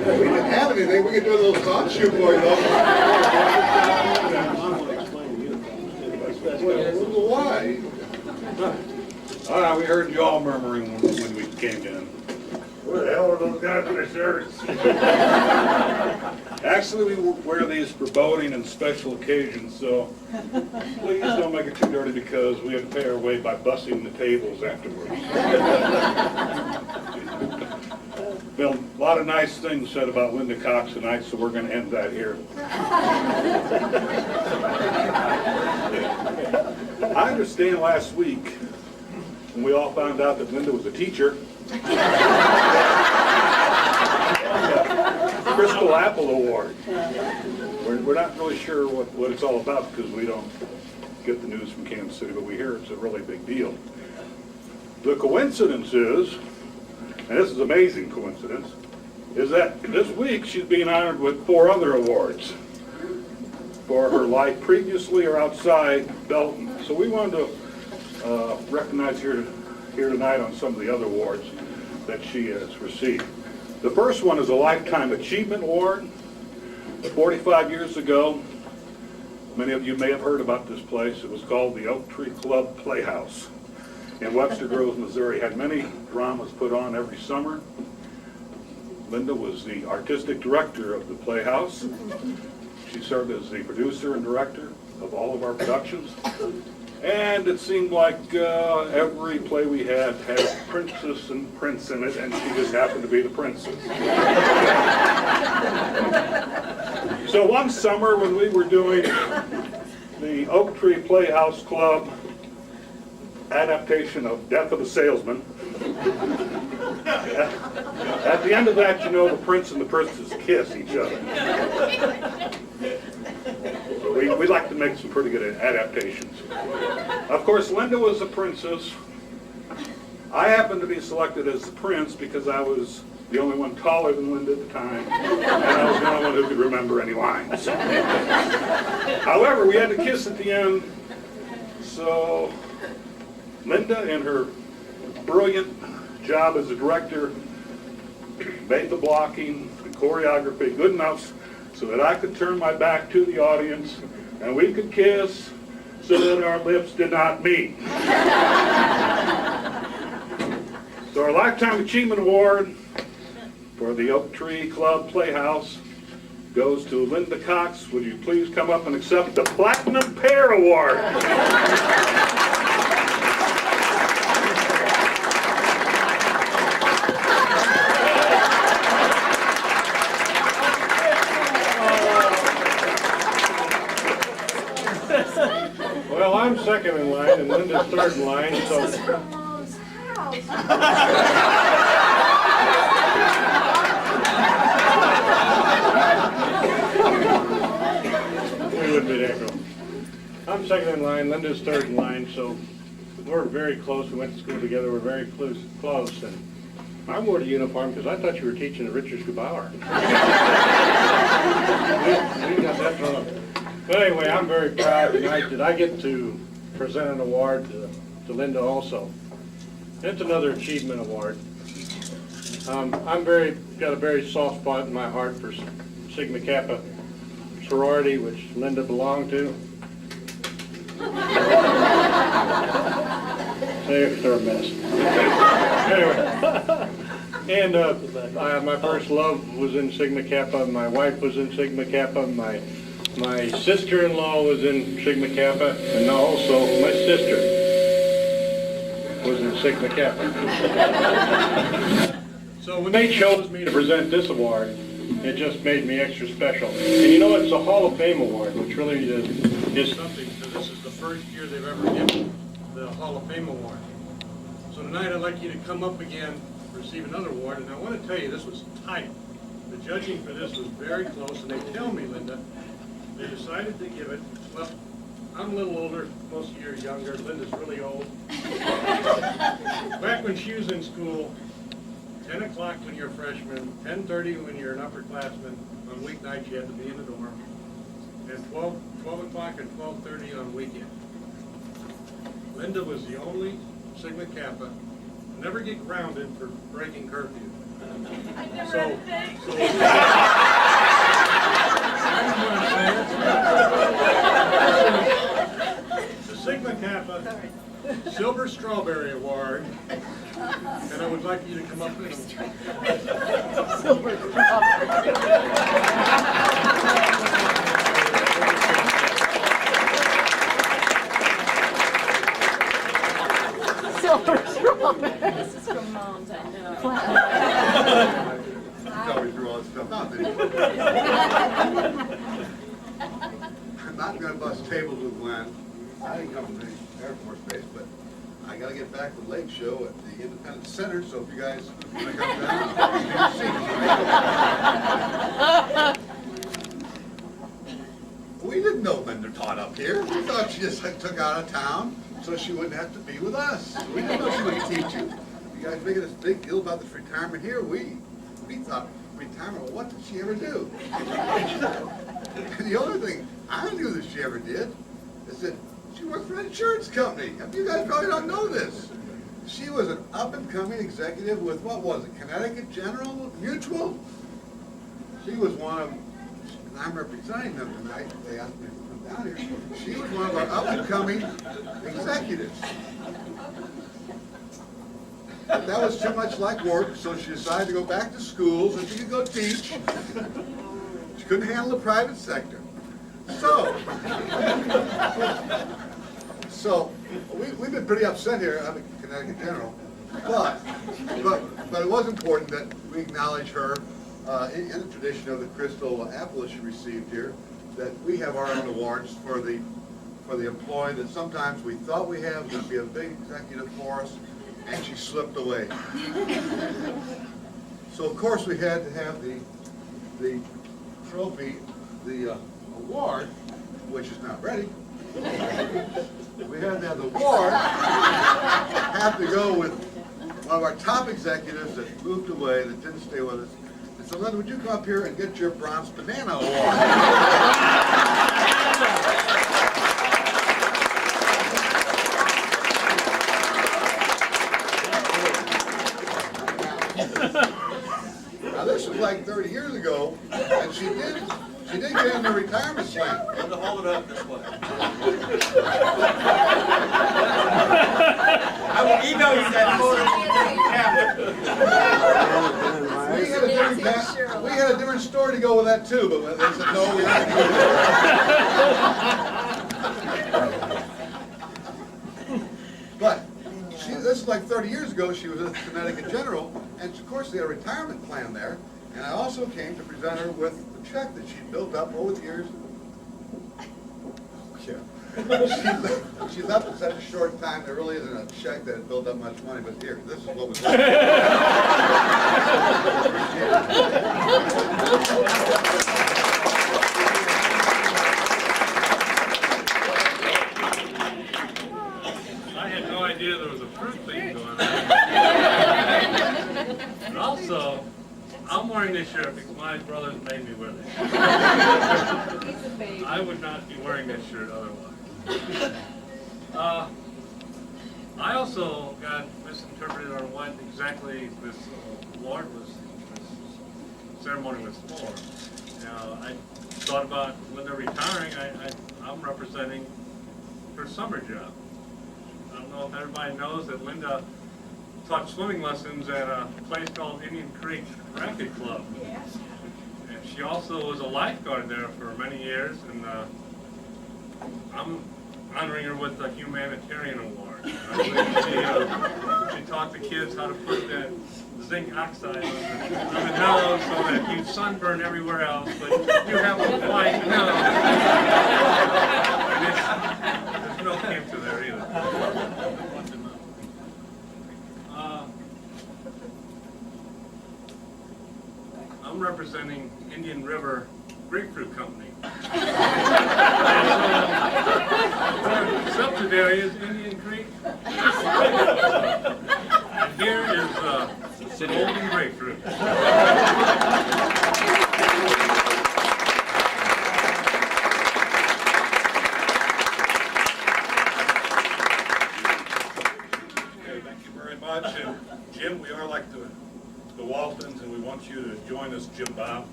We didn't have anything. We could do a little thought shoot for you, though. Well, why? All right, we heard you all murmuring when we came in. Where the hell are those guys in the shirts? Actually, we wear these for boating and special occasions, so please don't make it too dirty because we have to pay our way by bussing the tables afterwards. Been a lot of nice things said about Lynda Cox tonight, so we're going to end that here. I understand last week when we all found out that Lynda was a teacher, Crystal Apple Award. We're not really sure what it's all about because we don't get the news from Kansas City, but we hear it's a really big deal. The coincidence is, and this is an amazing coincidence, is that this week she's being honored with 4 other awards for her life previously or outside Belton. So we wanted to recognize her here tonight on some of the other awards that she has received. The first one is a Lifetime Achievement Award. 45 years ago, many of you may have heard about this place. It was called the Oak Tree Club Playhouse in Webster Groves, Missouri. Had many dramas put on every summer. Lynda was the artistic director of the Playhouse. She served as the producer and director of all of our productions. And it seemed like every play we had a princess and prince in it, and she just happened to be the princess. So one summer when we were doing the Oak Tree Playhouse Club adaptation of Death of a Salesman, at the end of that, you know, the prince and the princess kiss each other. We like to make some pretty good adaptations. Of course, Lynda was the princess. I happened to be selected as the prince because I was the only one taller than Lynda at the time, and I was the only one who could remember any lines. However, we had to kiss at the end, so Lynda, in her brilliant job as a director, made the blocking, the choreography good enough so that I could turn my back to the audience and we could kiss so that our lips did not meet. So our Lifetime Achievement Award for the Oak Tree Club Playhouse goes to Lynda Cox. Would you please come up and accept the Platinum Pear Award? Well, I'm second in line and Lynda's third in line, so. This is her mom's house. We wouldn't be that close. I'm second in line, Lynda's third in line, so we're very close. We went to school together, we're very close. And I wore the uniform because I thought you were teaching at Richard Scubauer. We got that wrong. But anyway, I'm very proud tonight that I get to present an award to Lynda also. It's another achievement award. Got a very soft spot in my heart for Sigma Kappa sorority, which Lynda belonged to. They're a mess. Anyway, and my first love was in Sigma Kappa. My wife was in Sigma Kappa. My sister-in-law was in Sigma Kappa, and also my sister was in Sigma Kappa. So when they chose me to present this award, it just made me extra special. And you know, it's a Hall of Fame award, which really is something, because this is the first year they've ever given the Hall of Fame award. So tonight I'd like you to come up again, receive another award, and I want to tell you, this was tight. The judging for this was very close, and they tell me, Lynda, they decided to give it, well, I'm a little older, most of you are younger, Lynda's really old. Back when she was in school, 10 o'clock when you're a freshman, 10:30 when you're an upperclassman, on weeknights you had to be in the dorm, and 12 o'clock and 12:30 on weekend. Lynda was the only Sigma Kappa to never get grounded for breaking curfew. I never had a thing. Silver Strawberry Award, and I would like you to come up and This is from Mom's, I know. That's how we threw all this stuff out there. I'm not gonna bust tables with Glenn. I didn't come from the Air Force Base, but I gotta get back to the Lake Show at the Independence Center, so if you guys wanna come down, you can see. We didn't know Lynda taught up here. We thought she just took out of town so she wouldn't have to be with us. We didn't know she would teach you. You guys making this big deal about this retirement here. We thought, retirement, what did she ever do? And the only thing I knew that she ever did is that she worked for an insurance company. You guys probably don't know this. She was an up-and-coming executive with, what was it, Connecticut General Mutual? She was one of, and I'm representing them tonight, they asked me to come down here. She was one of our up-and-coming executives. But that was too much like work, so she decided to go back to school so she could go teach. She couldn't handle the private sector. So we've been pretty upset here. I'm a Connecticut General, but it was important that we acknowledge her in the tradition of the crystal apple that she received here. That we have our own awards for the employee that sometimes we thought we have going to be a big executive for us, and she slipped away. So of course we had to have the trophy, the award, which is not ready. We had to have the award have to go with one of our top executives that moved away, that didn't stay with us. And so Lynda, would you come up here and get your Bronze Banana Award? Now this was like 30 years ago, and she did get in the retirement plan. You have to hold it up this way. I will email you that photo. We had a different story to go with that too, but they said no, we aren't doing that. But this is like 30 years ago. She was a Connecticut General, and of course they had a retirement plan there. And I also came to present her with the check that she'd built up over the years. Yeah. She left in such a short time, there really isn't a check that had built up much money, but here, this is what was left. I had no idea there was a fruit thing going on. And also, I'm wearing this shirt because my brothers made me wear this shirt. He's a baby. I would not be wearing this shirt otherwise. I also got misinterpreted on what exactly this award was, this ceremony was for. Now, I thought about Lynda retiring. I'm representing her summer job. I don't know if everybody knows that Lynda taught swimming lessons at a place called Indian Creek Racket Club. And she also was a lifeguard there for many years, and I'm honoring her with the Humanitarian Award. She taught the kids how to put that zinc oxide on the nose so that you sunburn everywhere else, but you have a white nose. And there's no cancer there either. I'm representing Indian River Grapefruit Company. Our subsidiary is Indian Creek. And here is golden grapefruit. Okay, thank you very much. And Jim, we are like the Waltons, and we want you to join us, Jim Bob.